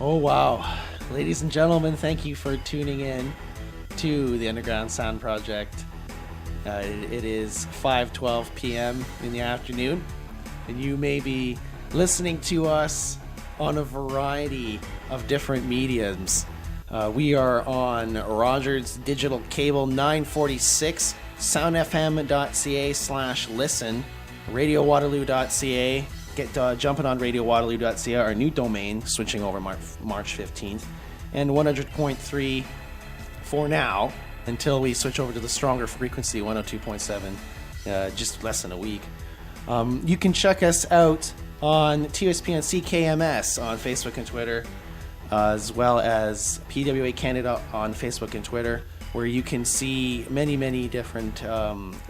Oh, wow. Ladies and gentlemen, thank you for tuning in to the Underground Sound Project. It is 5:12 p.m. in the afternoon, and you may be listening to us on a variety of different mediums. We are on Rogers Digital Cable 946, soundfm.ca/listen, radiowaterloo.ca. Get jumping on radiowaterloo.ca, our new domain, switching over March 15th, and 100.3 for now, until we switch over to the stronger frequency, 102.7, just less than a week. You can check us out on TUSPonCKMS on Facebook and Twitter, as well as PWA Canada on Facebook and Twitter, where you can see many different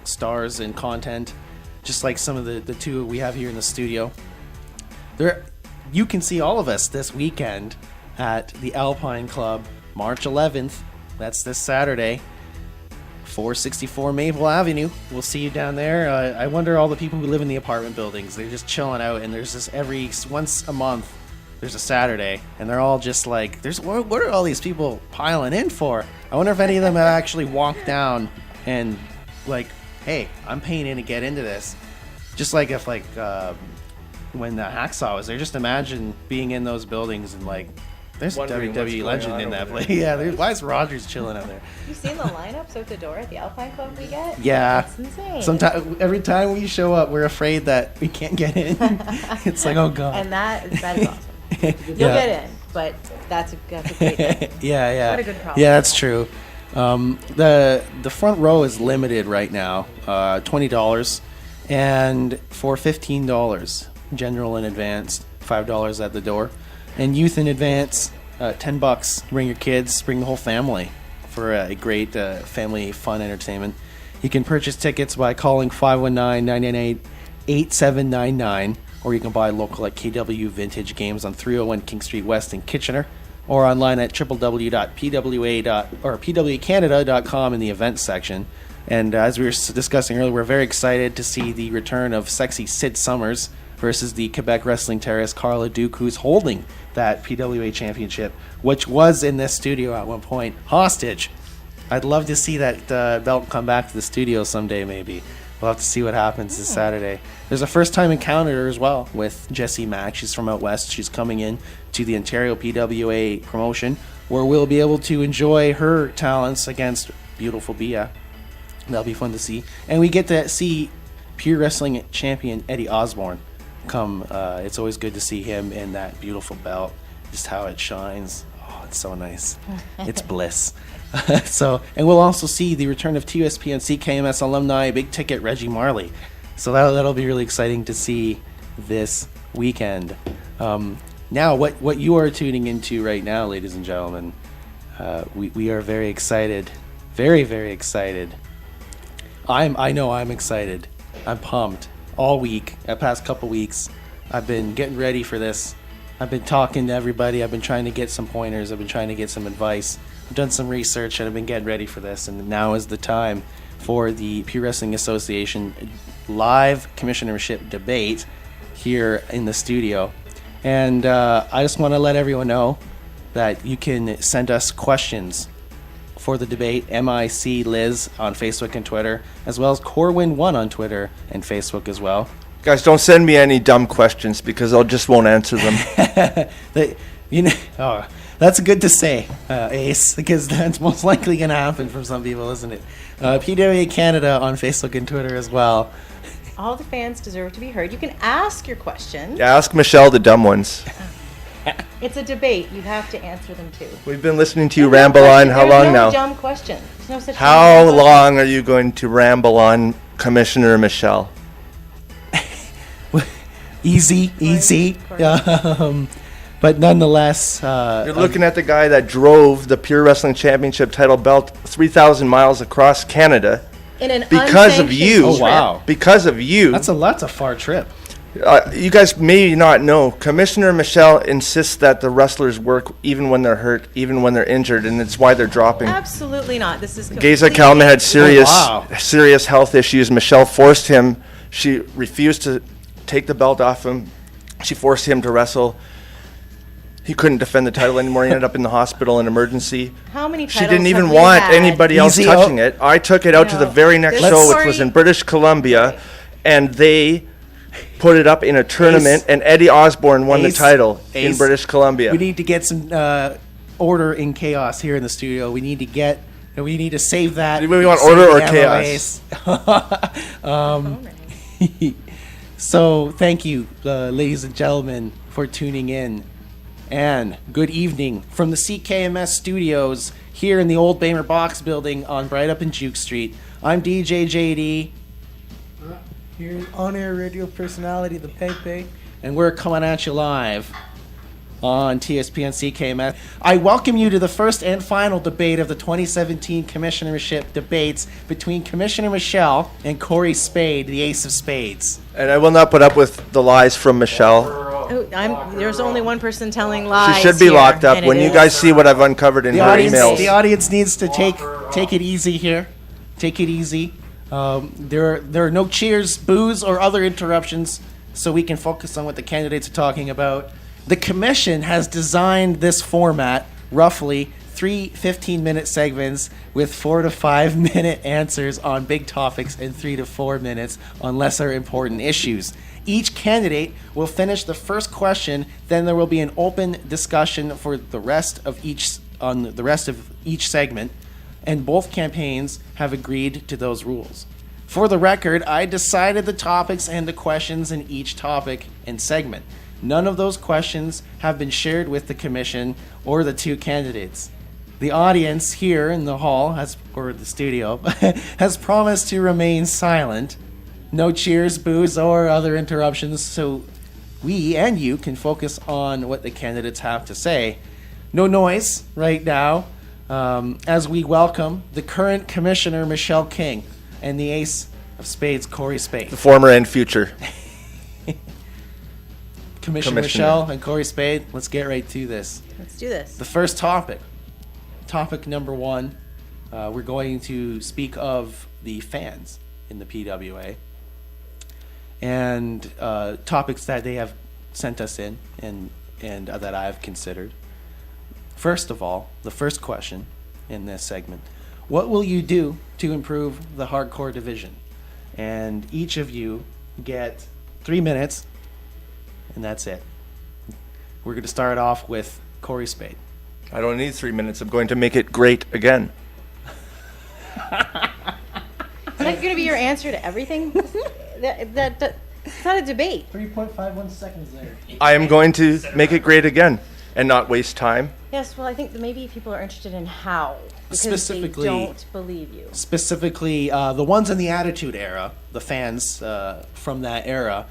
stars and content, just like some of the two we have here in the studio. You can see all of us this weekend at the Alpine Club, March 11th. That's this Saturday, 464 Maple Avenue. We'll see you down there. I wonder, all the people who live in the apartment buildings, they're just chilling out, and there's this once a month, there's a Saturday, and they're all just like, what are all these people piling in for? I wonder if any of them have actually walked down and like, hey, I'm paying in to get into this. Just like if when the Hacksaw was there, just imagine being in those buildings and like, there's a WWE legend in that place. Yeah, why is Rogers chilling out there? You seen the lineups out the door at the Alpine Club we get? Yeah. That's insane. Every time we show up, we're afraid that we can't get in. It's like, oh God. And that is awesome. You'll get in, but that's a great thing. Yeah. What a good problem. Yeah, that's true. The front row is limited right now, $20, and for $15, general in advance, $5 at the door, and youth in advance, $10. Bring your kids, bring the whole family for a great family fun entertainment. You can purchase tickets by calling 519-998-8799, or you can buy local at KW Vintage Games on 301 King Street West in Kitchener, or online at www.pwacanada.com in the events section. And as we were discussing earlier, we're very excited to see the return of sexy Sid Summers versus the Quebec Wrestling Terrorist Carla Duke, who's holding that PWA championship, which was in this studio at one point, hostage. I'd love to see that belt come back to the studio someday, maybe. We'll have to see what happens this Saturday. There's a first-time encounter as well with Jessie Mack. She's from out west. She's coming in to the Ontario PWA promotion, where we'll be able to enjoy her talents against beautiful Bia. That'll be fun to see. And we get to see Pure Wrestling champion Eddie Osborne come. It's always good to see him in that beautiful belt, just how it shines. Oh, it's so nice. It's bliss. And we'll also see the return of TUSPonCKMS alumni, big ticket Reggie Marley. So that'll be really exciting to see this weekend. Now, what you are tuning into right now, ladies and gentlemen, we are very excited, very excited. I know I'm excited. I'm pumped all week. The past couple weeks, I've been getting ready for this. I've been talking to everybody. I've been trying to get some pointers. I've been trying to get some advice. I've done some research, and I've been getting ready for this. And now is the time for the Pure Wrestling Association live commissionership debate here in the studio. And I just want to let everyone know that you can send us questions for the debate, MIC Liz on Facebook and Twitter, as well as Corwin1 on Twitter and Facebook as well. Guys, don't send me any dumb questions because I just won't answer them. That's good to say, Ace, because that's most likely going to happen from some people, isn't it? PWA Canada on Facebook and Twitter as well. All the fans deserve to be heard. You can ask your questions. Yeah, ask Michelle the dumb ones. It's a debate. You have to answer them too. We've been listening to you ramble on. How long now? Dumb question. There's no such How long are you going to ramble on, Commissioner Michelle? Easy. But nonetheless... You're looking at the guy that drove the Pure Wrestling Championship title belt 3,000 miles across Canada. In an because of you. Oh, wow. Because of you. That's a far trip. You guys may not know, Commissioner Michelle insists that the wrestlers work even when they're hurt, even when they're injured, and it's why they're dropping. Absolutely not. This is Geza Kalman had serious health issues. Michelle forced him. She refused to take the belt off him. She forced him to wrestle. He couldn't defend the title anymore. He ended up in the hospital in emergency. How many She titles didn't even have you want had? anybody else Easy touching out. it. I took it out to the No. very next This show, which story- was in British Columbia, and they put it up in a tournament, and Eddie Osborne won the Ace. title in Ace. British Columbia. We need to get some order in chaos here in the studio. We need to save that. Do we want save order the or chaos? So thank you, ladies and gentlemen, for tuning in. And good evening from the CKMS studios here in the old Bamer Box building on Bright Up and Juke Street. I'm DJ JD. Your on-air radio personality, the Pepe. And we're coming at you live on TUSPonCKMS. I welcome you to the first and final debate of the 2017 Commissionership Debates between Commissioner Michelle and Corey Spade, the ace of spades. And I will not put up with the lies from Michelle. Oh, there's only one person telling lies. She should be here, locked up. and When it you is- guys see what I've uncovered in The her audience, emails. the audience needs to take it easy here. Take it easy. There are no cheers, boos, or other interruptions, so we can focus on what the candidates are talking about. The commission has designed this format, roughly 3 15-minute segments with 4 to 5 minute answers on big topics and 3 to 4 minutes on lesser important issues. Each candidate will finish the first question, then there will be an open discussion for the rest of each segment, and both campaigns have agreed to those rules. For the record, I decided the topics and the questions in each topic and segment. None of those questions have been shared with the commission or the two candidates. The audience here in the hall, or the studio, has promised to remain silent. No cheers, boos, or other interruptions, so we and you can focus on what the candidates have to say. No noise right now, as we welcome the current Commissioner, Michelle King, and the ace of spades, Corey Spade. The former and future. Commissioner Commissioner. Michelle and Corey Spade, let's get right to this. Let's do this. The first topic number one, we're going to speak of the fans in the PWA and topics that they have sent us in and that I've considered. First of all, the first question in this segment, what will you do to improve the hardcore division? And each of you get 3 minutes, and that's it. We're going to start off with Corey Spade. I don't need 3 minutes. I'm going to make it great again. Is that going to be your answer to everything? It's not a debate. 3.51 seconds there. I am going to make it great again and not waste time. Yes, well, I think that maybe people are interested in how. Because Specifically- they don't believe you. Specifically, the ones in the Attitude Era, the fans from that era,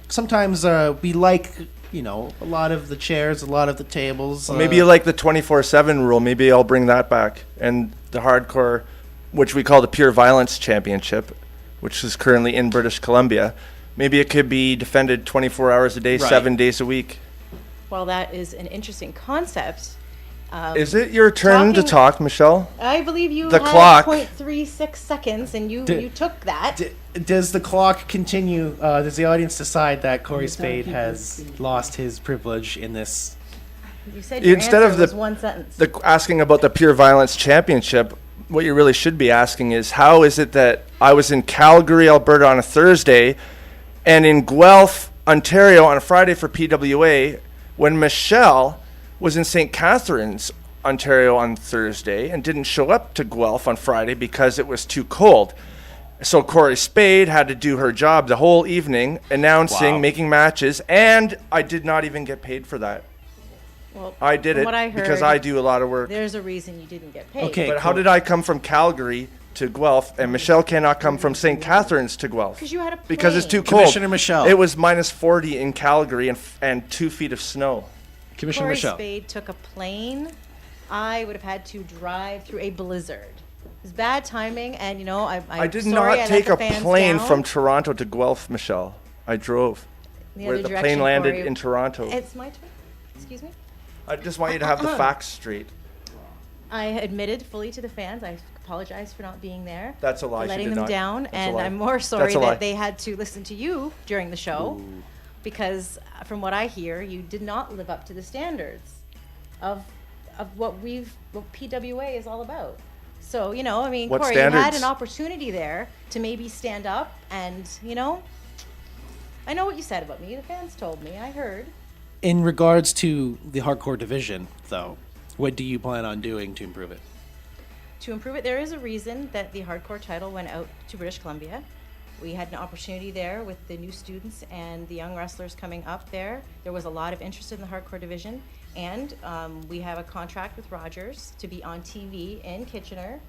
sometimes we like, a lot of the chairs, a lot of the tables. Maybe you like the 24/7 rule. Maybe I'll bring that back. And the hardcore, which we call the Pure Violence Championship, which is currently in British Columbia. Maybe it could be defended 24 hours a day, Right. 7 days a week. Well, that is an interesting concept. Is it your turn to talking- talk, Michelle? I believe you The had clock. 0.36 seconds, and you took that. Does the clock continue? Does the audience decide that Corey Spade has lost his privilege in this? You said your Instead answer of was the- one sentence. Asking about the Pure Violence Championship, what you really should be asking is, how is it that I was in Calgary, Alberta on a Thursday, and in Guelph, Ontario on a Friday for PWA, when Michelle was in St. Catharines, Ontario on Thursday, and didn't show up to Guelph on Friday because it was too cold. So Corey Spade had to do her job the whole evening, announcing, Wow. making matches, and I did not even get paid for that. Well, I did from it what I because heard, I do a lot of work. There's a reason you didn't get paid. Okay. But how did I come from Calgary to Guelph, and Michelle cannot come from St. Catharines to Guelph? Because you had a Because it's too plane. cold. Commissioner Michelle. It was minus 40 in Calgary and 2 feet of snow. Commissioner Corey Michelle. Spade took a plane. I would have had to drive through a blizzard. It was bad timing, and I did sorry not I let take the a fans plane down. from Toronto to Guelph, Michelle. I drove. The Where other the direction, plane landed Corey. in Toronto. It's my turn. Excuse me. I just want you to have the facts straight. I admitted fully to the fans. I apologize for not being there. That's a lie. For She letting did them not. down, That's a and lie. I'm more sorry That's a lie. that they had to listen to you during the show, because from what I hear, you did not live up to the standards. of what PWA is all about. So, you know, I mean, What Corey, you had standards? an opportunity there to maybe stand up and, you know, I know what you said about me. The fans told me. I heard. In regards to the hardcore division, though, what do you plan on doing to improve it? To improve it, there is a reason that the hardcore title went out to British Columbia. We had an opportunity there with the new students and the young wrestlers coming up there. There was a lot of interest in the hardcore division, and we have a contract with Rogers to be on TV in Kitchener.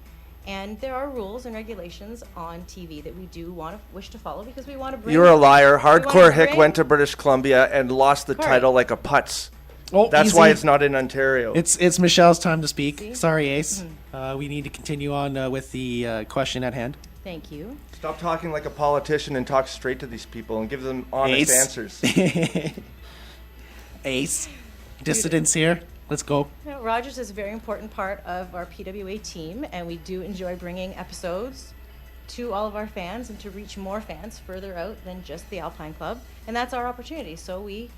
And there are rules and regulations on TV that we do wish to follow because we want to bring. You're a liar. we wanna Hardcore Hick bring- went to British Columbia and lost the Corey. title like a putz. Oh, That's easy. why it's not in Ontario. It's Michelle's time to speak. See? Sorry, Ace. We need to continue on with the question at hand. Thank you. Stop talking like a politician and talk straight to these people and give them honest Ace. answers. Ace, dissidents here. Let's go. You know, Rogers is a very important part of our PWA team, and we do enjoy bringing episodes to all of our fans and to reach more fans further out than just the Alpine Club. And that's our opportunity. So we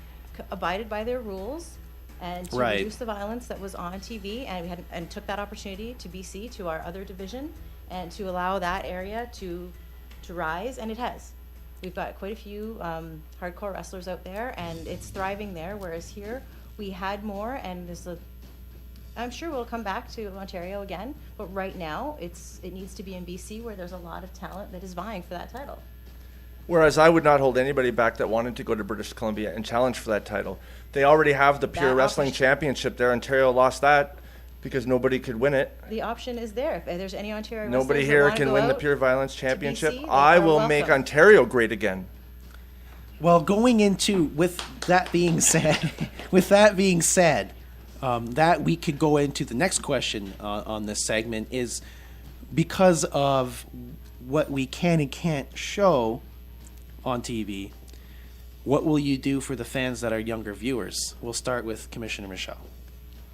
abided by their rules and to Right. reduce the violence that was on TV, and we had and took that opportunity to BC, to our other division, and to allow that area to rise, and it has. We've got quite a few hardcore wrestlers out there, and it's thriving there, whereas here we had more, and I'm sure we'll come back to Ontario again, but right now it needs to be in BC, where there's a lot of talent that is vying for that title. Whereas I would not hold anybody back that wanted to go to British Columbia and challenge for that title. They already have the Pure That Wrestling option- Championship there. Ontario lost that because nobody could win it. The option is there. If there's any Ontario Nobody wrestlers that here wanna can go win the out, Pure Violence Championship. BC, they I are will make welcome. Ontario great again. Well, going into with that being said, that we could go into the next question on this segment is because of what we can and can't show on TV. What will you do for the fans that are younger viewers? We'll start with Commissioner Michelle.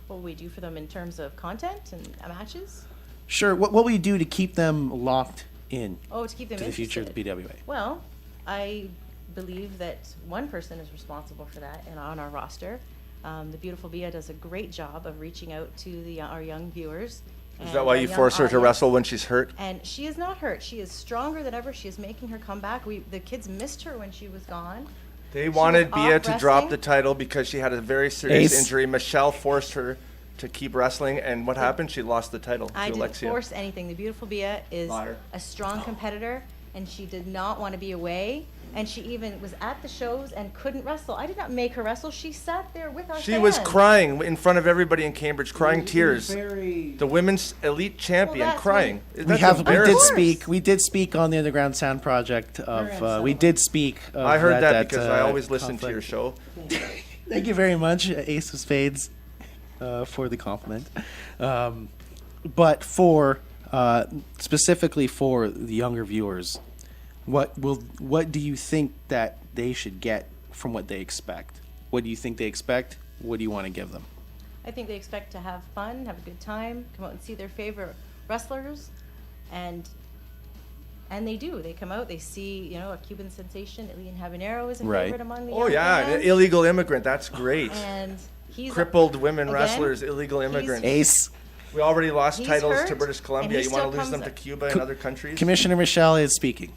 What will we do for them in terms of content and matches? Sure. What will you do to keep them locked in Oh, to keep them to the future of the interested. PWA? Well, I believe that one person is responsible for that and on our roster. The beautiful Bia does a great job of reaching out to our young viewers. Is that why you force her to wrestle when she's hurt? And she is not hurt. She is stronger than ever. She is making her comeback. The kids missed her when she was gone. They was wanted Bia off to drop wrestling. the title because she had a very serious Ace. injury. Michelle forced her to keep wrestling, and what happened? She lost the title I to didn't Alexia. force anything. The beautiful Bia is Liar. a strong competitor, and she did not want to be away. And she even was at the shows and couldn't wrestle. I did not make her wrestle. She sat there with our She fans. was crying in front of everybody in Cambridge, crying It was tears. Very. The women's elite champion that's crying. what- That's embarrassing. We did speak on the Underground Sound project of. We did speak. Of I heard that because I uh, always listen to your conflict. show. Thank you very much, Ace of Spades, for the compliment. But for specifically for the younger viewers, what do you think that they should get from what they expect? What do you think they expect? What do you want to give them? I think they expect to have fun, have a good time, come out and see their favorite wrestlers, and they do. They come out, they see, a Cuban sensation. Elian Habanero is a Right. favorite among the Oh young yeah, an fans. illegal immigrant. That's great. And he's Crippled women again, wrestlers, illegal immigrants. Ace, We already lost He's titles hurt, to British and Columbia. he You want to still lose them comes to up. Cuba and other countries? Commissioner Michelle is speaking.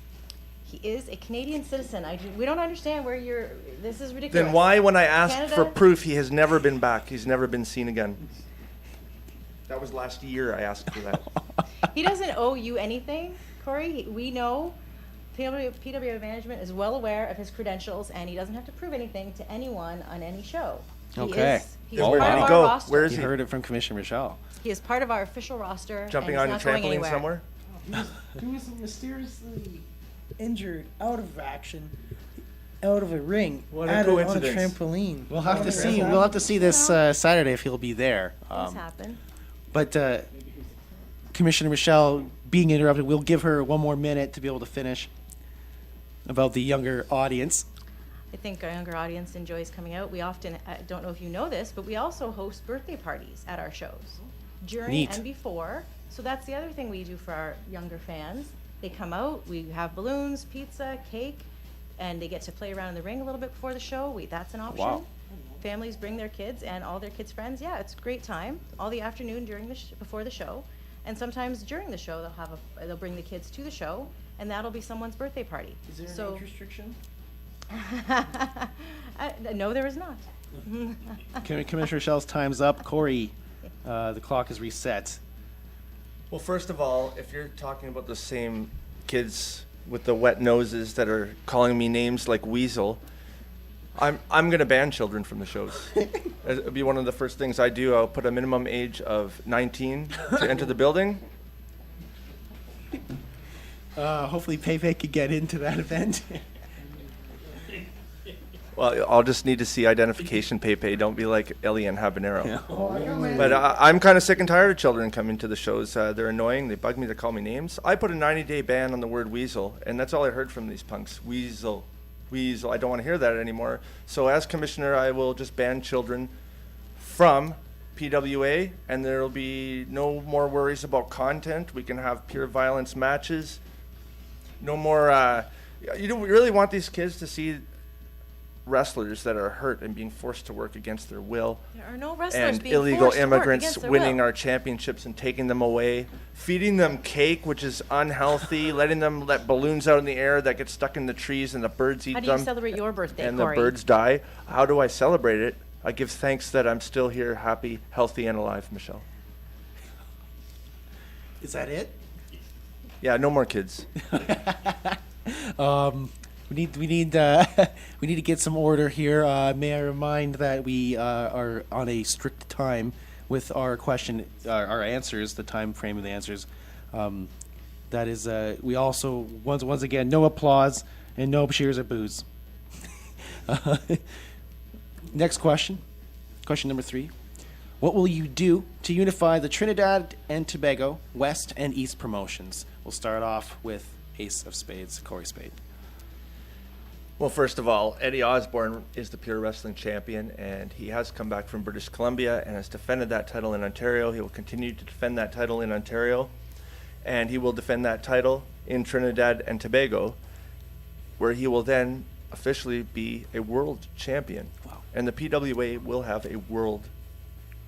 He is a Canadian citizen. We don't understand where this is ridiculous. Then why, when I asked Canada- for proof, he has never been back? He's never been seen again. That was last year I asked for that. He doesn't owe you anything, Corey. We know PWA management is well aware of his credentials, and he doesn't have to prove anything to anyone on any show. Okay. He Then is where part did of he our go? roster. Where is You he? heard it from Commissioner Michelle. He is part of our official roster. Jumping and on a he's not going trampoline anywhere. somewhere? He was mysteriously injured out of action, out of a ring, What a on a coincidence. trampoline. We'll have to see. We'll have to see this Saturday if he'll be there. Things happen. But Commissioner Michelle being interrupted, we'll give her one more minute to be able to finish about the younger audience. I think our younger audience enjoys coming out. We often, I don't know if you know this, but we also host birthday parties at our shows during Neat. and before. So that's the other thing we do for our younger fans. They come out, we have balloons, pizza, cake, and they get to play around in the ring a little bit before the show. That's an option. Wow. families bring their kids and all their kids' friends, yeah, it's a great time. All the afternoon during the before the show, and sometimes during the show they'll bring the kids to the show, and that'll be someone's birthday party. Is there an age restriction? No, there is not. Commissioner Shell's time's up. Corey, the clock is reset. Well, first of all, if you're talking about the same kids with the wet noses that are calling me names like Weasel, I'm going to ban children from the shows. It'll be one of the first things I do. I'll put a minimum age of 19 to enter the building. Hopefully Pepe could get into that event. Well, I'll just need to see identification, Pepe. Don't be like Ellie and Habanero. Yeah. But I'm kind of sick and tired of children coming to the shows. They're annoying. They bug me. They call me names. I put a 90-day ban on the word weasel, and that's all I heard from these punks. Weasel. Weasel. I don't want to hear that anymore. So as commissioner, I will just ban children from PWA, and there will be no more worries about content. We can have pure violence matches. No more. You don't really want these kids to see wrestlers that are hurt and being forced to work against their will, There are no wrestlers and being illegal forced to work immigrants against their winning will. our championships and taking them away, feeding them cake, which is unhealthy, letting them let balloons out in the air that get stuck in the trees and the birds eat How do them you celebrate your birthday, and Corey? the birds die. How do I celebrate it? I give thanks that I'm still here, happy, healthy, and alive, Michelle. Is that it? Yeah, no more kids. We need to get some order here. May I remind that we are on a strict time with our our answers, the time frame of the answers. That is, we also once again, no applause and no cheers or boos. Next question, question number 3. What will you do to unify the Trinidad and Tobago West and East promotions? We'll start off with Ace of Spades, Corey Spade. Well, first of all, Eddie Osborne is the pure wrestling champion, and he has come back from British Columbia and has defended that title in Ontario. He will continue to defend that title in Ontario, and he will defend that title in Trinidad and Tobago, where he will then officially be a world champion. Wow. And the PWA will have a world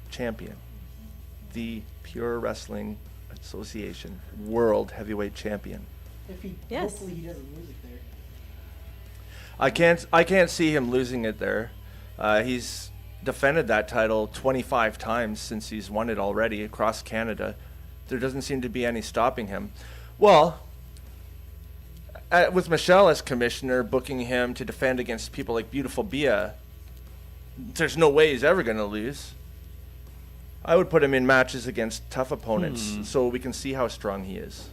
champion, the Pure Wrestling Association World Heavyweight Champion. If he, Yes. hopefully he doesn't lose it there. I can't see him losing it there. He's defended that title 25 times since he's won it already across Canada. There doesn't seem to be any stopping him. Well, with Michelle as commissioner, booking him to defend against people like Beautiful Bia, there's no way he's ever going to lose. I would put him in matches against tough opponents so we can see how strong he is.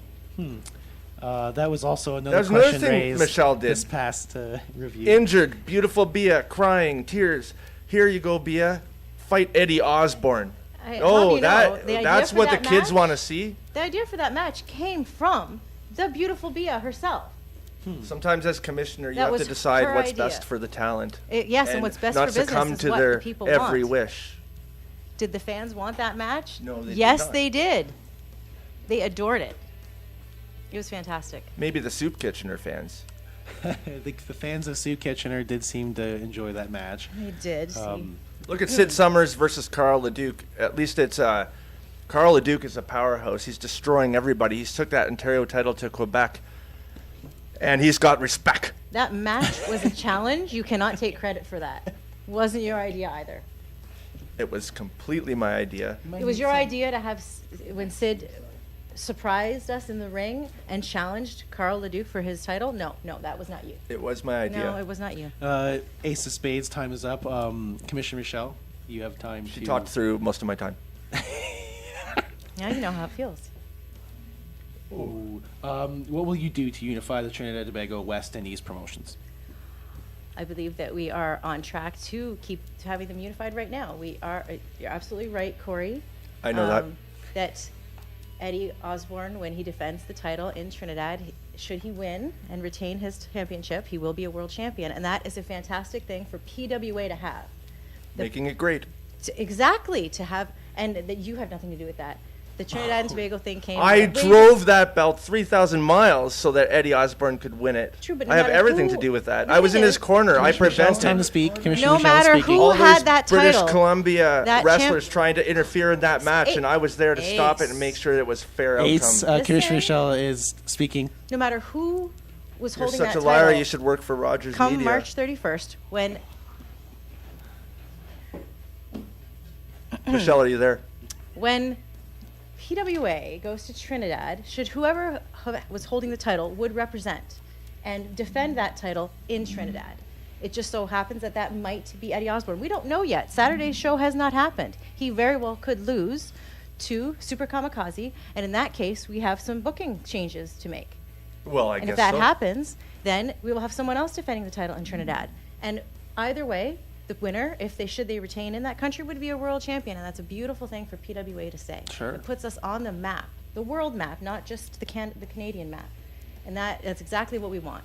That was also another That was another question thing raised Michelle did. this past review. Injured, Beautiful Bia, crying, tears. Here you go, Bia. Fight Eddie Osborne. How Oh, do you know? The idea that's for what the that kids match- want to see. The idea for that match came from the Beautiful Bia herself. Sometimes as commissioner, you That have to was decide her what's idea. best for the talent. Yes, and what's best not for business succumb is to what their the people every want. wish. Did the fans want that match? No, they did Yes, not. they did. They adored it. It was fantastic. Maybe the Soup Kitchener fans. I think the fans of Sue Kitchener did seem to enjoy that match. They did. Look at Sid Summers versus Carl LeDuc. At least it's Carl LeDuc is a powerhouse. He's destroying everybody. He's took that Ontario title to Quebec, and he's got respect. That match was a challenge. You cannot take credit for that. Wasn't your idea either. It was completely my idea. It was your idea to have, when Sid surprised us in the ring and challenged Carl LeDuc for his title? No, that was not you. It was my idea. No, it was not you. Ace of Spades, time is up. Commissioner Michelle, you have time She to... talked through most of my time. Now you know how it feels. Ooh. What will you do to unify the Trinidad and Tobago West and East promotions? I believe that we are on track to keep having them unified right now. We are, you're absolutely right, Corey. I know that. That Eddie Osborne, when he defends the title in Trinidad, should he win and retain his championship, he will be a world champion. And that is a fantastic thing for PWA to have. Making it great. Exactly, to have, and that you have nothing to do with that. the Trinidad and Tobago thing came. I way drove that belt 3,000 miles so that Eddie Osborne could win it. True, but no I have matter everything who- to do with that. the I was thing in his is- corner. I Michelle's time to prevented speak. Commissioner No Michelle matter speaking. who all had those that British title, Columbia that wrestlers trying to interfere in that match, and I was there to stop it and make sure it was fair Ace, outcome. Commissioner Listen. Michelle is speaking. no matter who was You're holding such that a liar. title, You should work for Rogers come Media. March 31st, when Michelle, are you there? PWA goes to Trinidad, should whoever was holding the title would represent and defend that title in Trinidad. It just so happens that that might be Eddie Osborne. We don't know yet. Saturday's show has not happened. He very well could lose to Super Kamikaze, and in that case, we have some booking changes to make. Well, I And guess if that so. happens, then we will have someone else defending the title in Trinidad. And either way, the winner, if they retain in that country, would be a world champion, and that's a beautiful thing for PWA to say. Sure. It puts us on the map, the world map, not just the Canadian map, and that's exactly what we want.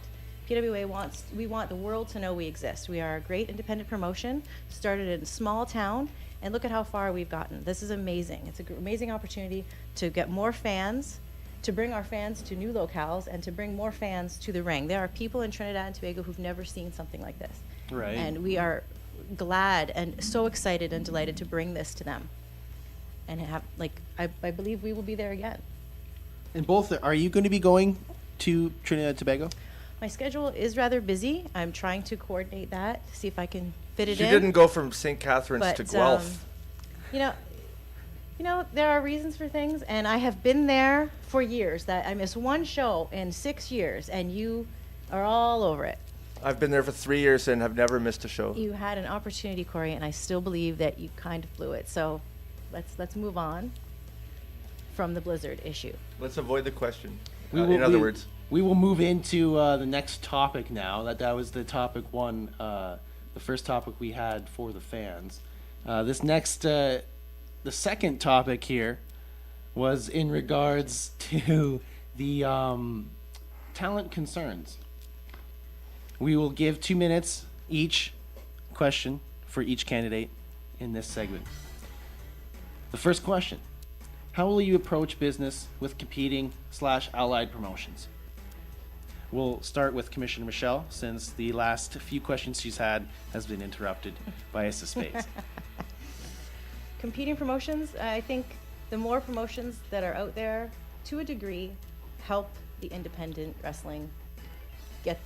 PWA we want the world to know we exist. We are a great independent promotion, started in a small town, and look at how far we've gotten. This is amazing. It's an amazing opportunity to get more fans, to bring our fans to new locales, and to bring more fans to the ring. There are people in Trinidad and Tobago who've never seen something like this. Right. And we are glad and so excited and delighted to bring this to them. And I believe we will be there again. And both, are you going to be going to Trinidad and Tobago? My schedule is rather busy. I'm trying to coordinate that, see if I can fit it You in. didn't go from St. Catharines to But, Guelph. You know, there are reasons for things, and I have been there for years. That I missed one show in 6 years, and you are all over it. I've been there for 3 years and have never missed a show. You had an opportunity, Corey, and I still believe that you kind of blew it. So let's move on from the Blizzard issue. Let's avoid the question. We In other words. we will move into the next topic now. That was the topic one, the first topic we had for the fans. This next, the second topic here was in regards to the talent concerns. We will give 2 minutes each question for each candidate in this segment. The first question: how will you approach business with competing/allied promotions? We'll start with Commissioner Michelle, since the last few questions she's had has been interrupted by Ace of Spades. Competing promotions, I think the more promotions that are out there, to a degree, help the independent wrestling get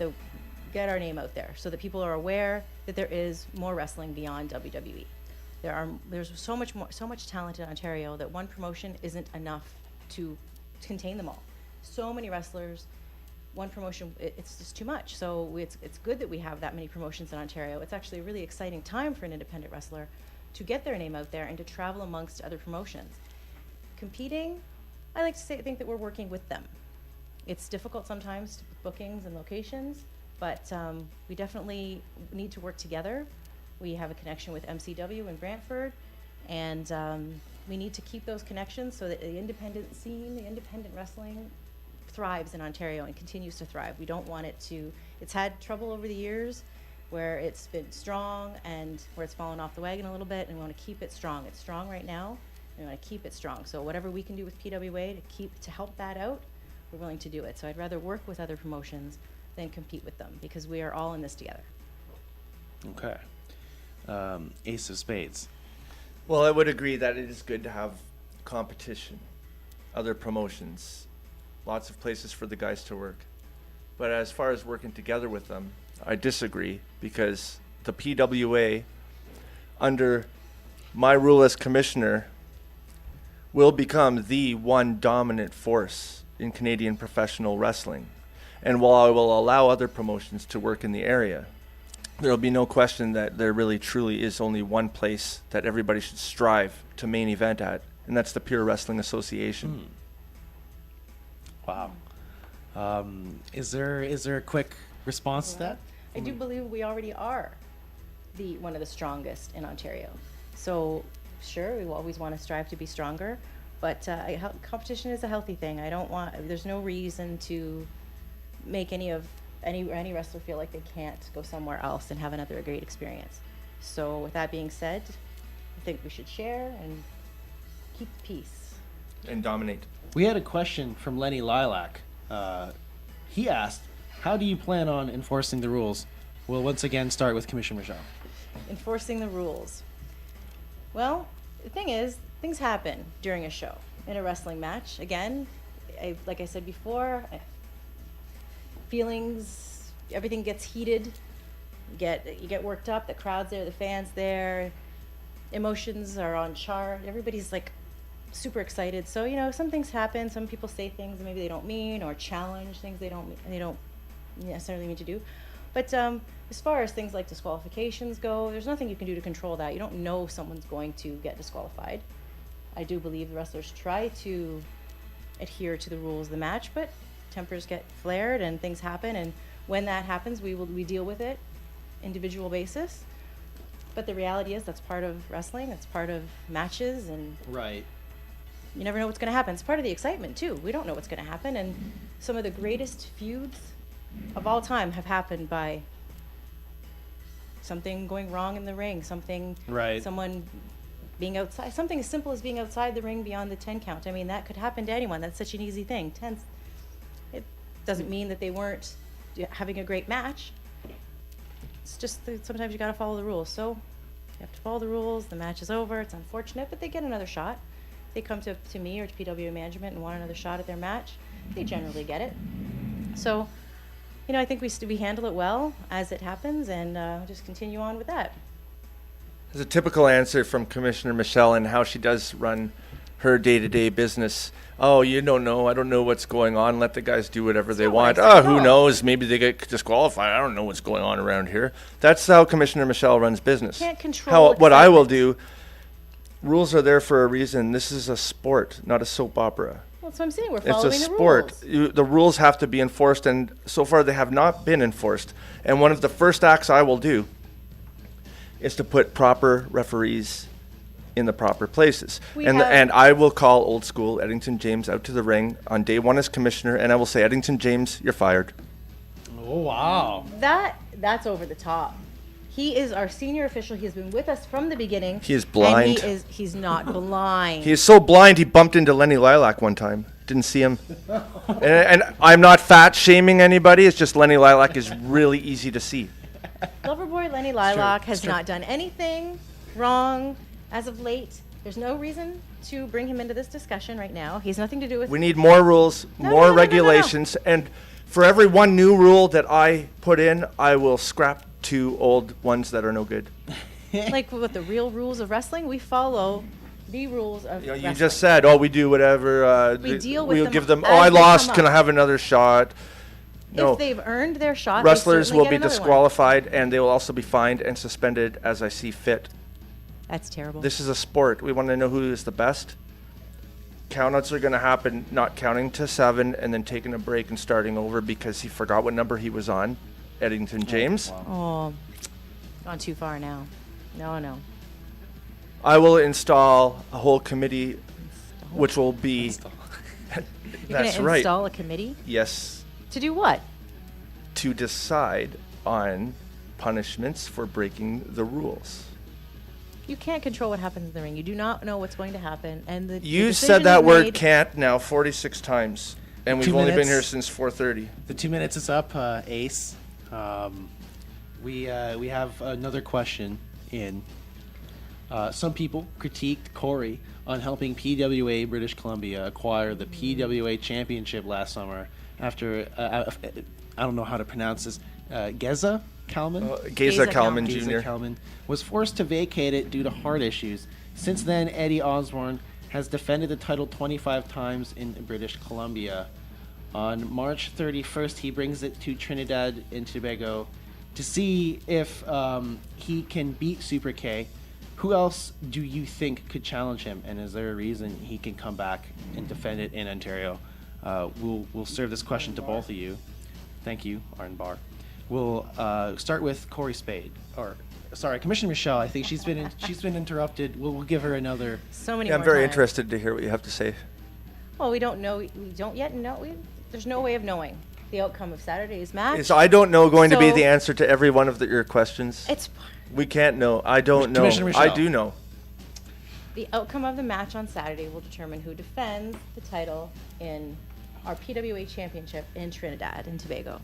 our name out there, so that people are aware that there is more wrestling beyond WWE. There's so much talent in Ontario that one promotion isn't enough to contain them all. So many wrestlers, one promotion, it's just too much. So it's good that we have that many promotions in Ontario. It's actually a really exciting time for an independent wrestler to get their name out there and to travel amongst other promotions. Competing, I like to think that we're working with them. It's difficult sometimes with bookings and locations, but we definitely need to work together. We have a connection with MCW in Brantford, and we need to keep those connections so that the independent scene, the independent wrestling, thrives in Ontario and continues to thrive. We don't want it to, it's had trouble over the years where it's been strong and where it's fallen off the wagon a little bit, and we want to keep it strong. It's strong right now, and we want to keep it strong. So whatever we can do with PWA to help that out, we're willing to do it. So I'd rather work with other promotions than compete with them, because we are all in this together. Okay. Ace of Spades. Well, I would agree that it is good to have competition, other promotions, lots of places for the guys to work. But as far as working together with them, I disagree, because the PWA, under my rule as commissioner, will become the one dominant force in Canadian professional wrestling. And while I will allow other promotions to work in the area, there will be no question that there really truly is only one place that everybody should strive to main event at, and that's the Pure Wrestling Association. Wow. Is there a quick response to that? I do believe we already are one of the strongest in Ontario. So sure, we will always want to strive to be stronger, but competition is a healthy thing. There's no reason to make any wrestler feel like they can't go somewhere else and have another great experience. So with that being said, I think we should share and keep the peace. and dominate. We had a question from Lenny Lilac. He asked, how do you plan on enforcing the rules? We'll once again start with Commissioner Michelle. Enforcing the rules. Well, the thing is, things happen during a show. In a wrestling match, again, like I said before, feelings, everything gets heated. You get worked up, the crowd's there, the fans there, emotions are on chart, everybody's like super excited. So, some things happen, some people say things that maybe they don't mean, or challenge things they don't necessarily mean to do. But as far as things like disqualifications go, there's nothing you can do to control that. You don't know if someone's going to get disqualified. I do believe the wrestlers try to adhere to the rules of the match, but tempers get flared and things happen, and when that happens, we deal with it individual basis. But the reality is that's part of wrestling, that's part of matches, and Right. you never know what's going to happen. It's part of the excitement too. We don't know what's going to happen, and some of the greatest feuds of all time have happened by something going wrong in the ring, Right. someone being outside, something as simple as being outside the ring beyond the 10 count. I mean, that could happen to anyone. That's such an easy thing. It doesn't mean that they weren't having a great match. It's just that sometimes you got to follow the rules. So you have to follow the rules. The match is over. It's unfortunate, but they get another shot. They come to me or to PWA management and want another shot at their match. They generally get it. So, I think we handle it well as it happens, and just continue on with that. There's a typical answer from Commissioner Michelle and how she does run her day-to-day business. Oh, you don't know. I don't know what's going on. Let the guys do whatever they not want. what I said Oh, at who all. knows? Maybe they get disqualified. I don't know what's going on around here. That's how Commissioner Michelle runs business. Can't control What I will excitement. do, rules are there for a reason. This is a sport, not a soap opera. Well, that's what I'm saying. We're It's following a the sport. rules. The rules have to be enforced, and so far they have not been enforced. And one of the first acts I will do is to put proper referees in the proper places. And I will call old school Eddington James out to the ring on day one as commissioner, and I will say, Eddington James, you're fired. Oh, wow. That's over the top. He is our senior official. He has been with us from the beginning. He is blind. And he's not blind. He is so blind he bumped into Lenny Lilac one time. Didn't see him. and I'm not fat shaming anybody. It's just Lenny Lilac is really easy to see. Loverboy Lenny Lilac has not done anything wrong as of late. There's no reason to bring him into this discussion right now. He has nothing to do with. We need more rules, more no. regulations, and for every one new rule that I put in, I will scrap 2 old ones that are no good. Like with the real rules of wrestling, we follow the rules of You wrestling. just said, we do whatever. We deal with we'll them give them. as I they lost. come Can I up. have another shot? No. If they've earned their shot, Wrestlers they will certainly be get another one. disqualified, and they will also be fined and suspended as I see fit. That's terrible. This is a sport. We want to know who is the best. Countouts are going to happen, not counting to 7 and then taking a break and starting over because he forgot what number he was on. Eddington James. Oh, gone too far now. No. I will install a whole committee, which will be. You're That's gonna right. install a committee Yes, to do what? to decide on punishments for breaking the rules. You can't control what happens in the ring. You do not know what's going to happen, and the You decision said that is word made- "can't" now 46 times, and we've 2 only been minutes. here since 4:30. The 2 minutes is up, Ace. We have another question in. Some people critiqued Corey on helping PWA British Columbia acquire the PWA Championship last summer after, I don't know how to pronounce this, Geza Kalman? Geza Geza Kalman Kalman. Geza Jr. Kalman was forced to vacate it due to heart issues. Since then, Eddie Osborne has defended the title 25 times in British Columbia. On March 31st, he brings it to Trinidad and Tobago to see if he can beat Super K. Who else do you think could challenge him? And is there a reason he can come back and defend it in Ontario? We'll serve this question to both of you. Thank you, Arden Barr. We'll start with Corey Spade, or sorry, Commissioner Michelle. I think she's been interrupted. We'll give her another. So many. Yeah, I'm more very times. interested to hear what you have to say. Well, we don't know. We don't yet know. There's no way of knowing the outcome of Saturday's match. Is I don't know going to be So- the answer to every one of your questions? It's We can't know. I don't know. Commissioner I Michelle. do know. The outcome of the match on Saturday will determine who defends the title in our PWA Championship in Trinidad and Tobago.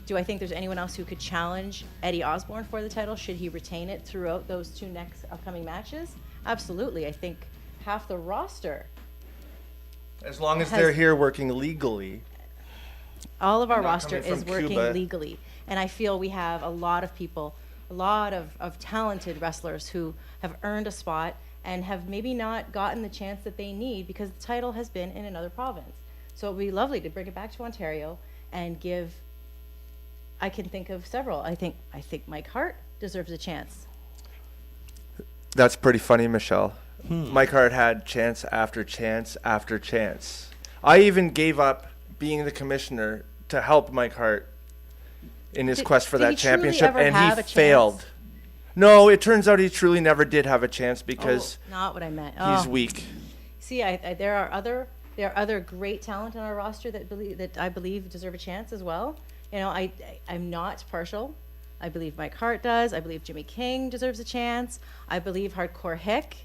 Do I think there's anyone else who could challenge Eddie Osborne for the title should he retain it throughout those two next upcoming matches? Absolutely. I think half the roster. As long as they're here working legally. All of our And not roster coming is from working Cuba. legally. And I feel we have a lot of people, a lot of talented wrestlers who have earned a spot and have maybe not gotten the chance that they need because the title has been in another province. So it would be lovely to bring it back to Ontario and give, I can think of several. I think Mike Hart deserves a chance. That's pretty funny, Michelle. Mike Hart had chance after chance after chance. I even gave up being the commissioner to help Mike Hart in his quest for did that he truly championship, ever and have he a chance? failed. No, it turns out he truly never did have a chance because Not what I meant. he's Oh. weak. See, there are other great talent on our roster that I believe deserve a chance as well. You know, I'm not partial. I believe Mike Hart does. I believe Jimmy King deserves a chance. I believe Hardcore Hick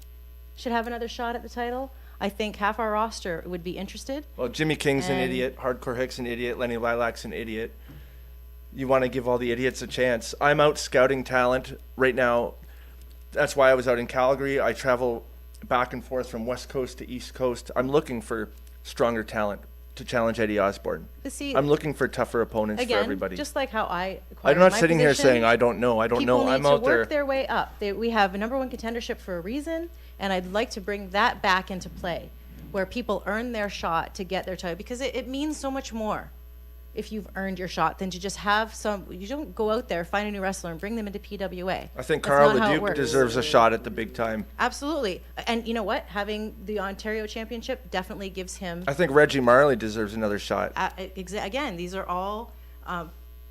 should have another shot at the title. I think half our roster would be interested. Well, Jimmy King's an And- idiot. Hardcore Hick's an idiot. Lenny Lilac's an idiot. You want to give all the idiots a chance. I'm out scouting talent right now. That's why I was out in Calgary. I travel back and forth from West Coast to East Coast. I'm looking for stronger talent to challenge Eddie Osborne. But see, I'm looking for tougher opponents for again, everybody. just like how I acquired I'm not my sitting here position, saying I don't know. I don't people know. need I'm to out work there. their way up. We have a number one contendership for a reason, and I'd like to bring that back into play, where people earn their shot to get their title, because it means so much more if you've earned your shot than to just have some. You don't go out there, find a new wrestler, and bring them into PWA. I think That's Carl not how it Leduc works. deserves a shot at the big time. Absolutely, and you know what? Having the Ontario Championship definitely gives him. I think Reggie Marley deserves another shot. Again, these are all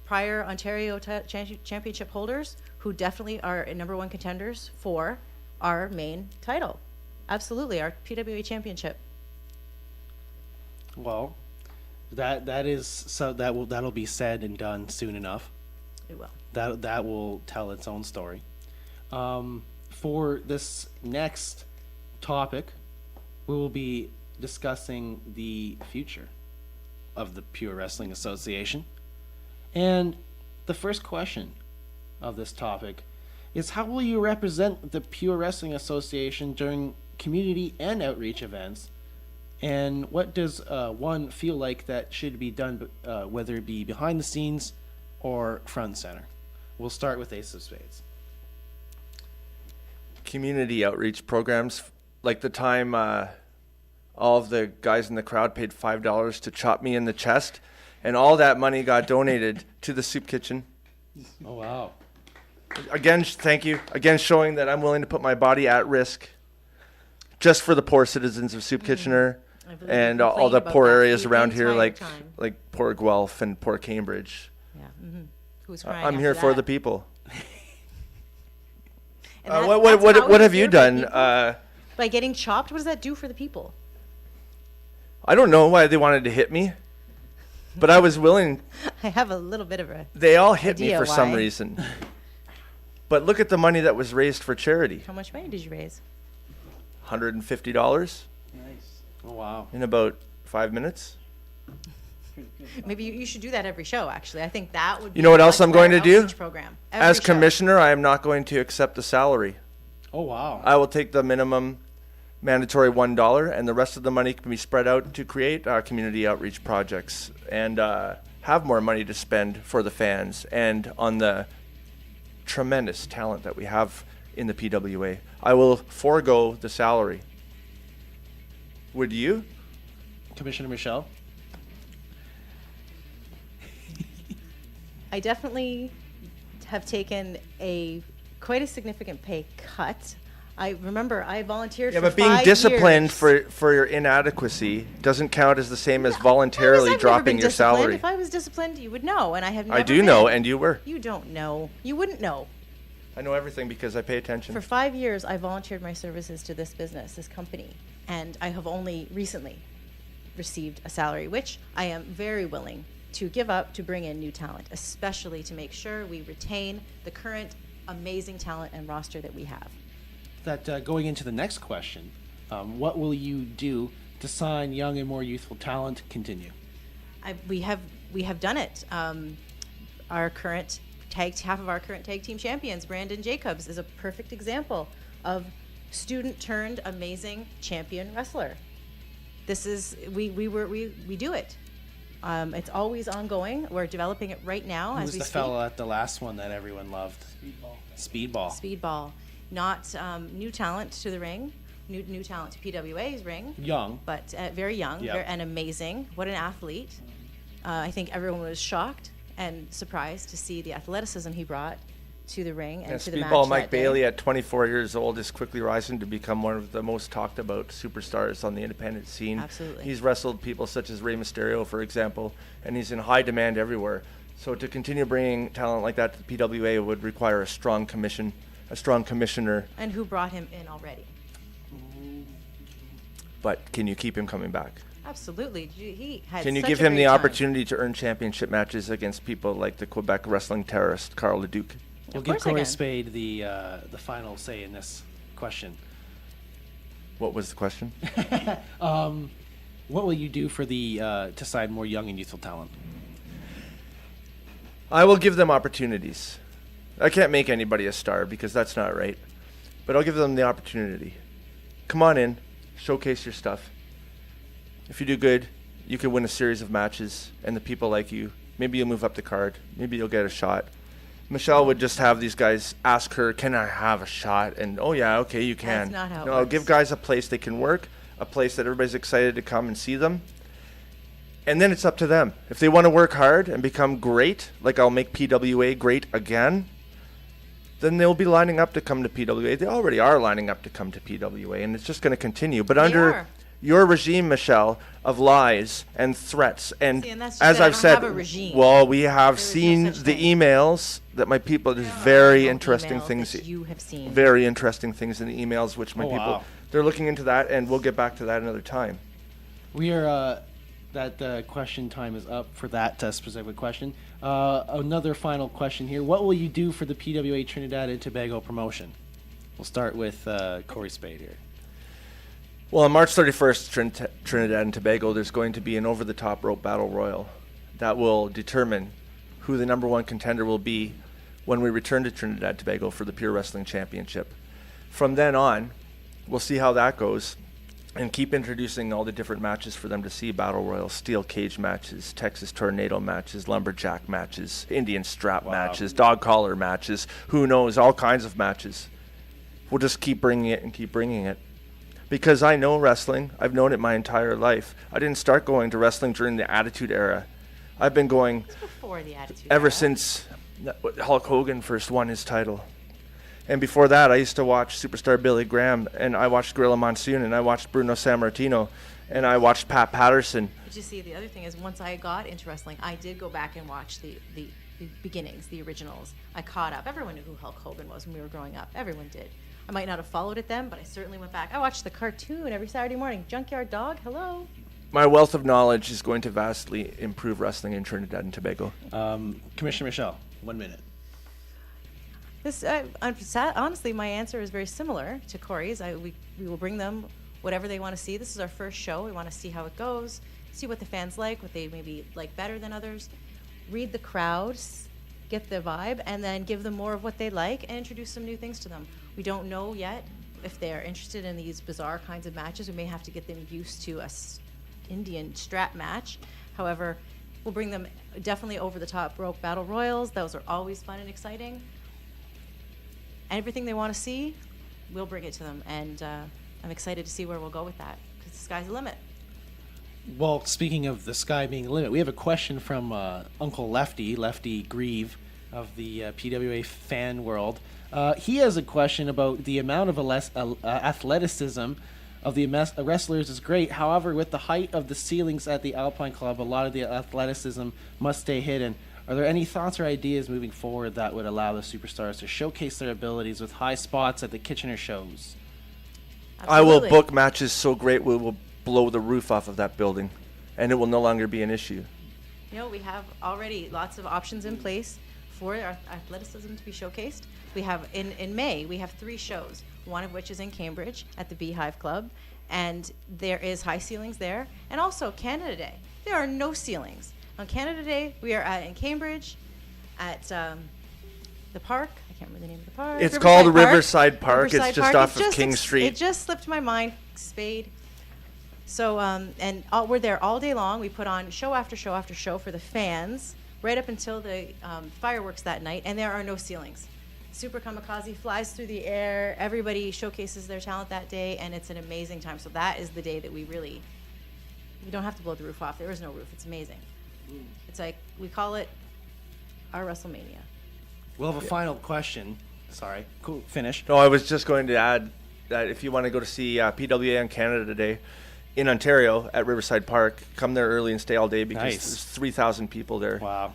prior Ontario championship holders who definitely are number one contenders for our main title. Absolutely, our PWA Championship. Well, that'll be said and done soon enough. It will. That will tell its own story. For this next topic, we will be discussing the future of the Pure Wrestling Association. And the first question of this topic is, how will you represent the Pure Wrestling Association during community and outreach events? And what does one feel like that should be done, whether it be behind the scenes or front and center? We'll start with Ace of Spades. Community outreach programs, like the time all of the guys in the crowd paid $5 to chop me in the chest, and all that money got donated to the soup kitchen. Oh, wow. Again, thank you. Again, showing that I'm willing to put my body at risk just for the poor citizens of Soup Kitchener I believe and you all the complained poor about that areas the around here, entire time. like poor Guelph and poor Cambridge. Yeah. Who's crying? I'm here after for that? the people. And that- What that's how what we have you care about done? people. By getting chopped, what does that do for the people? I don't know why they wanted to hit me, but I was willing. I have a little bit of a. They all hit me Idea for some why. reason. But look at the money that was raised for charity. How much money did you raise? $150 Nice. Oh, wow. in about 5 minutes. Maybe you should do that every show. Actually, I think that would. Be You know what a else much I'm going better to do? outreach Program. As Every show. commissioner, I am not going to accept the salary. Oh, wow. I will take the minimum mandatory $1, and the rest of the money can be spread out to create community outreach projects and have more money to spend for the fans and on the tremendous talent that we have in the PWA. I will forego the salary. Would you? Commissioner Michelle? I definitely have taken quite a significant pay cut. I remember I volunteered Yeah, for but being 5 disciplined years. for your inadequacy doesn't count as the same as I've voluntarily never dropping been your disciplined. salary. If I was disciplined, you would know, and I have never I do know, been. and you were. You don't know. You wouldn't know. I know everything because I pay attention. For 5 years, I volunteered my services to this business, this company, and I have only recently received a salary, which I am very willing to give up to bring in new talent, especially to make sure we retain the current amazing talent and roster that we have. that going into the next question, what will you do to sign young and more youthful talent? Continue. We have done it. Our current half of our current tag team champions, Brandon Jacobs, is a perfect example of student turned amazing champion wrestler. This is we do it. It's always ongoing. We're developing it right now Who as was we the speak. fella at the last one that everyone loved? Speedball. Speedball, not new talent to the ring, new talent to PWA's ring. Young. But very young Yep. and amazing. What an athlete. I think everyone was shocked and surprised to see the athleticism he brought to the ring and to the match. Speedball Mike that day. Bailey at 24 years old is quickly rising to become one of the most talked about superstars on the independent scene. Absolutely. He's wrestled people such as Rey Mysterio, for example, and he's in high demand everywhere. So to continue bringing talent like that to the PWA would require a strong commissioner. And who brought him in already. But can you keep him coming back? Absolutely. He had Can you such give a him the great time. opportunity to earn championship matches against people like the Quebec wrestling terrorist Carl Leduc? We'll Of give course I Corey can. Spade the final say in this question. What was the question? What will you do for the to sign more young and youthful talent? I will give them opportunities. I can't make anybody a star because that's not right. But I'll give them the opportunity. Come on in, showcase your stuff. If you do good, you could win a series of matches, and the people like you. Maybe you'll move up the card. Maybe you'll get a shot. Michelle would just have these guys ask her, "Can I have a shot?" And, "Oh yeah, okay, you can." That's not how it No, works. give guys a place they can work, a place that everybody's excited to come and see them. And then it's up to them. If they want to work hard and become great, like I'll make PWA great again, then they'll be lining up to come to PWA. They already are lining up to come to PWA, and it's just going to continue. But They under are. your regime, Michelle, of lies and threats, and See, and that's just as it. I I've don't said, have a regime. well, we have There is no seen such the thing. emails that my people. There's very No interesting emails things. that you have seen. Very interesting things in the emails, which my Oh, people wow. they're looking into that, and we'll get back to that another time. We are that question time is up for that specific question. Another final question here. What will you do for the PWA Trinidad and Tobago promotion? We'll start with Corey Spade here. Well, on March 31st, Trinidad and Tobago, there's going to be an over-the-top rope battle royal that will determine who the number one contender will be when we return to Trinidad and Tobago for the Pure Wrestling Championship. From then on, we'll see how that goes and keep introducing all the different matches for them to see: battle royals, steel cage matches, Texas tornado matches, lumberjack matches, Indian strap matches, dog collar matches, who knows, all kinds of matches. We'll just keep bringing it and keep bringing it. Because I know wrestling. I've known it my entire life. I didn't start going to wrestling during the Attitude Era. I've been going Before the Attitude ever Era. since Hulk Hogan first won his title. And before that, I used to watch Superstar Billy Graham, and I watched Gorilla Monsoon, and I watched Bruno Sammartino, and I watched Pat Patterson. But you see, the other thing is, once I got into wrestling, I did go back and watch the beginnings, the originals. I caught up. Everyone knew who Hulk Hogan was when we were growing up. Everyone did. I might not have followed it then, but I certainly went back. I watched the cartoon every Saturday morning. Junkyard Dog, hello. My wealth of knowledge is going to vastly improve wrestling in Trinidad and Tobago. Commissioner Michelle, 1 minute. This, honestly, my answer is very similar to Corey's. We will bring them whatever they want to see. This is our first show. We want to see how it goes, see what the fans like, what they maybe like better than others, read the crowds, get the vibe, and then give them more of what they like and introduce some new things to them. We don't know yet if they're interested in these bizarre kinds of matches. We may have to get them used to a Indian strap match. However, we'll bring them definitely over the top rope battle royals. Those are always fun and exciting. Everything they want to see, we'll bring it to them, and I'm excited to see where we'll go with that, because the sky's the limit. Well, speaking of the sky being the limit, we have a question from Uncle Lefty Grieve of the PWA fan world. He has a question about the amount of athleticism of the wrestlers is great. However, with the height of the ceilings at the Alpine Club, a lot of the athleticism must stay hidden. Are there any thoughts or ideas moving forward that would allow the superstars to showcase their abilities with high spots at the Kitchener shows? I will Absolutely. book matches so great we will blow the roof off of that building, and it will no longer be an issue. You know, we have already lots of options in place for our athleticism to be showcased. We have, in May, we have 3 shows. one of which is in Cambridge at the Beehive Club, and there is high ceilings there. And also Canada Day, there are no ceilings. On Canada Day, we are in Cambridge at the park. I can't remember the name of the park. It's called Riverside Park. Riverside It's just Park. off of King Street. It just slipped my mind. Spade. So, we're there all day long. We put on show after show after show for the fans, right up until the fireworks that night, and there are no ceilings. Super Kamikaze flies through the air. Everybody showcases their talent that day, and it's an amazing time. So that is the day that we don't have to blow the roof off. There is no roof. It's amazing. It's like, we call it our WrestleMania. We'll have a final question. Sorry. Cool. Finish. No, I was just going to add that if you want to go to see PWA on Canada Day in Ontario at Riverside Park, come there early and stay all day because Nice. there's 3,000 people there. Wow.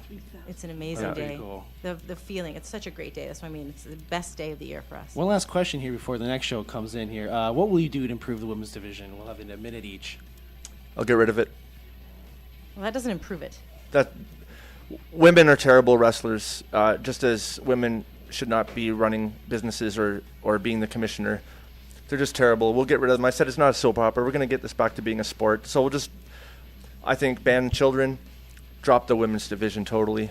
It's an amazing That's pretty day. cool. The feeling, it's such a great day. That's what I mean. It's the best day of the year for us. One last question here before the next show comes in here. What will you do to improve the women's division? We'll have a minute each. I'll get rid of it. Well, that doesn't improve it. That women are terrible wrestlers, just as women should not be running businesses or being the commissioner. They're just terrible. We'll get rid of them. I said it's not a soap opera. We're going to get this back to being a sport. So we'll just, I think, ban children, drop the women's division totally.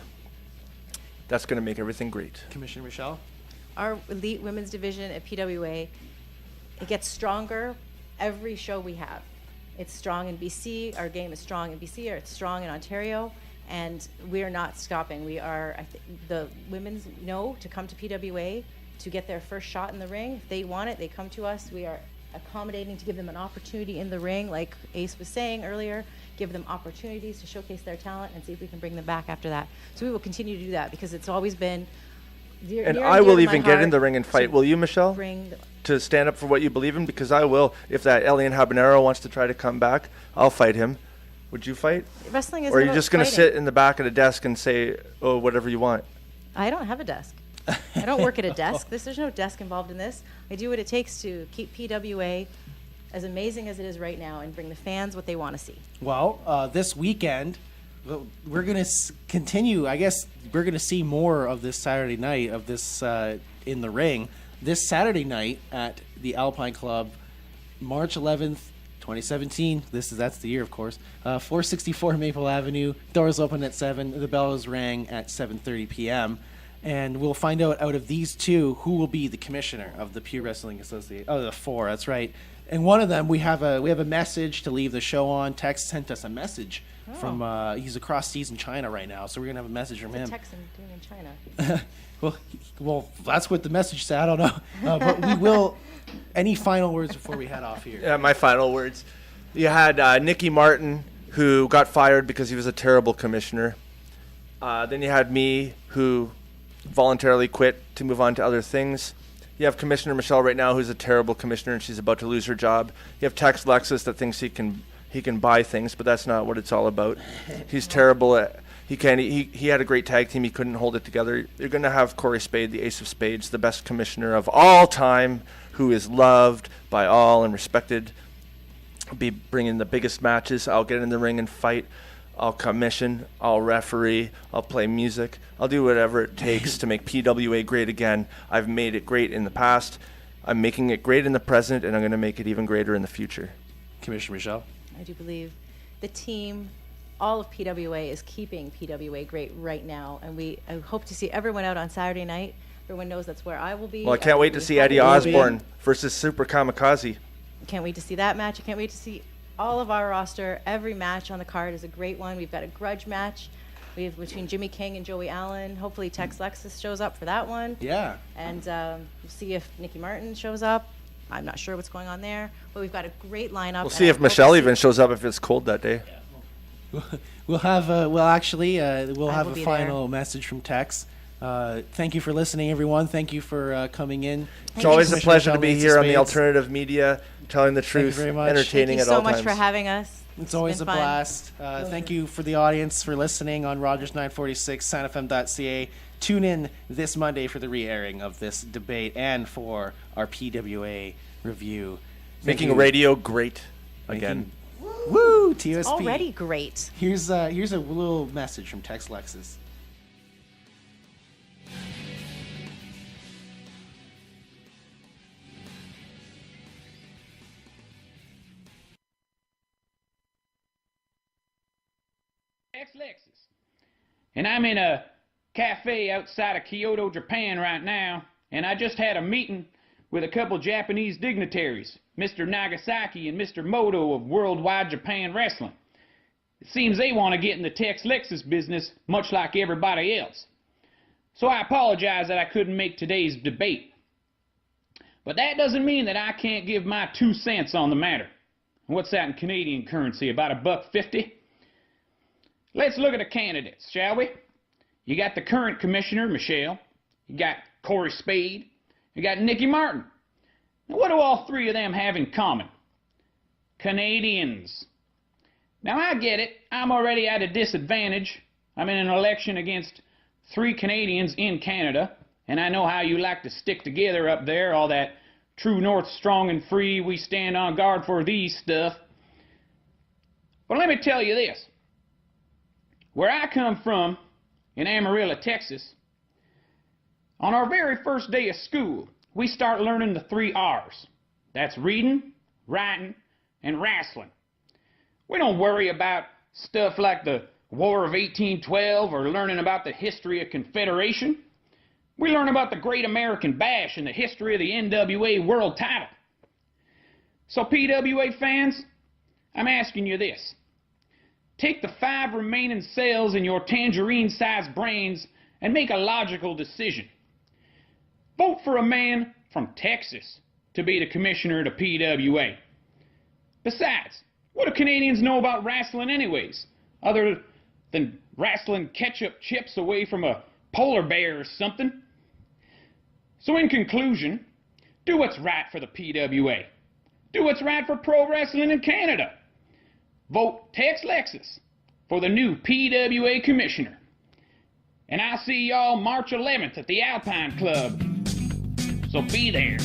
That's going to make everything great. Commissioner Michelle? Our elite women's division at PWA, it gets stronger every show we have. It's strong in BC. Our game is strong in BC, or it's strong in Ontario, and we are not stopping. We are, the women's know to come to PWA to get their first shot in the ring. If they want it, they come to us. We are accommodating to give them an opportunity in the ring, like Ace was saying earlier, give them opportunities to showcase their talent and see if we can bring them back after that. So we will continue to do that because it's always been And near I dear will to even my get in heart the ring and fight. to Will you, Michelle? bring the- To stand up for what you believe in? Because I will. If that Elian Habanero wants to try to come back, I'll fight him. Would you fight? Wrestling is Or are you about just going to fighting. sit in the back of the desk and say, oh, whatever you want? I don't have a desk. I don't work at a desk. There's no desk involved in this. I do what it takes to keep PWA as amazing as it is right now and bring the fans what they want to see. Well, this weekend, we're going to continue. I guess we're going to see more of this Saturday night of this in the ring. This Saturday night at the Alpine Club, March 11th, 2017. That's the year, of course. 464 Maple Avenue. Doors open at 7. The bells rang at 7:30 p.m. And we'll find out of these two who will be the commissioner of the Pure Wrestling Association. Oh, the four. That's right. And one of them, we have a message to leave the show on. Tex sent us a message from he's across seas in China right now, so we're gonna have a message from him. Texan doing in China. Well, that's what the message said. I don't know, but we will. Any final words before we head off here? Yeah, my final words. You had Nicky Martin, who got fired because he was a terrible commissioner. Then you had me, who voluntarily quit to move on to other things. You have Commissioner Michelle right now, who's a terrible commissioner, and she's about to lose her job. You have Tex Lexus that thinks he can buy things, but that's not what it's all about. He's terrible at. He had a great tag team. He couldn't hold it together. You're going to have Corey Spade, the ace of spades, the best commissioner of all time, who is loved by all and respected. Be bringing the biggest matches. I'll get in the ring and fight. I'll commission. I'll referee. I'll play music. I'll do whatever it takes to make PWA great again. I've made it great in the past. I'm making it great in the present, and I'm going to make it even greater in the future. Commissioner Michelle. I do believe the team, all of PWA is keeping PWA great right now, and I hope to see everyone out on Saturday night. Everyone knows that's where I will be. Well, I can't wait to see Eddie Osborne versus Super Kamikaze. Can't wait to see that match. I can't wait to see all of our roster. Every match on the card is a great one. We've got a grudge match. We have between Jimmy King and Joey Allen. Hopefully Tex Lexus shows up for that one. Yeah. And we'll see if Nicky Martin shows up. I'm not sure what's going on there, but we've got a great lineup. We'll see if Michelle even shows up if it's cold that day. We'll have we'll have will a be final message from Tex. Thank you for listening, everyone. Thank you for coming in. It's always a Commissioner pleasure to Michelle be Lacey here on the Spades. alternative media, telling the truth, very much. entertaining Thank you at all so much times. for having us. It's always been a fun. blast. Thank you for the audience for listening on Rogers 946, soundfm.ca. Tune in this Monday for the re-airing of this debate and for our PWA review. Thank Making you. radio great again. Woo! TUSP. Already great. Here's a little message from Tex Lexus. Lexus. And I'm in a cafe outside of Kyoto, Japan right now, and I just had a meeting with a couple Japanese dignitaries, Mr. Nagasaki and Mr. Moto of Worldwide Japan Wrestling. It seems they want to get in the Tex Lexus business much like everybody else. So I apologize that I couldn't make today's debate. But that doesn't mean that I can't give my 2 cents on the matter. What's that in Canadian currency, about $1.50? Let's look at the candidates, shall we? You got the current commissioner, Michelle. You got Corey Spade. You got Nicky Martin. Now, what do all 3 of them have in common? Canadians. Now, I get it. I'm already at a disadvantage. I'm in an election against 3 Canadians in Canada, and I know how you like to stick together up there, all that true north, strong and free, we stand on guard for these stuff. But let me tell you this. Where I come from, in Amarillo, Texas, on our very first day of school, we start learning the 3 R's. That's reading, writing, and wrestling. We don't worry about stuff like the War of 1812 or learning about the history of Confederation. We learn about the Great American Bash and the history of the NWA World Title. So PWA fans, I'm asking you this. Take the 5 remaining cells in your tangerine-sized brains and make a logical decision. Vote for a man from Texas to be the commissioner to PWA. Besides, what do Canadians know about wrestling anyways, other than wrestling ketchup chips away from a polar bear or something? So in conclusion, do what's right for the PWA. Do what's right for pro wrestling in Canada. Vote Tex Lexus for the new PWA Commissioner. And I'll see y'all March 11th at the Alpine Club. So be there.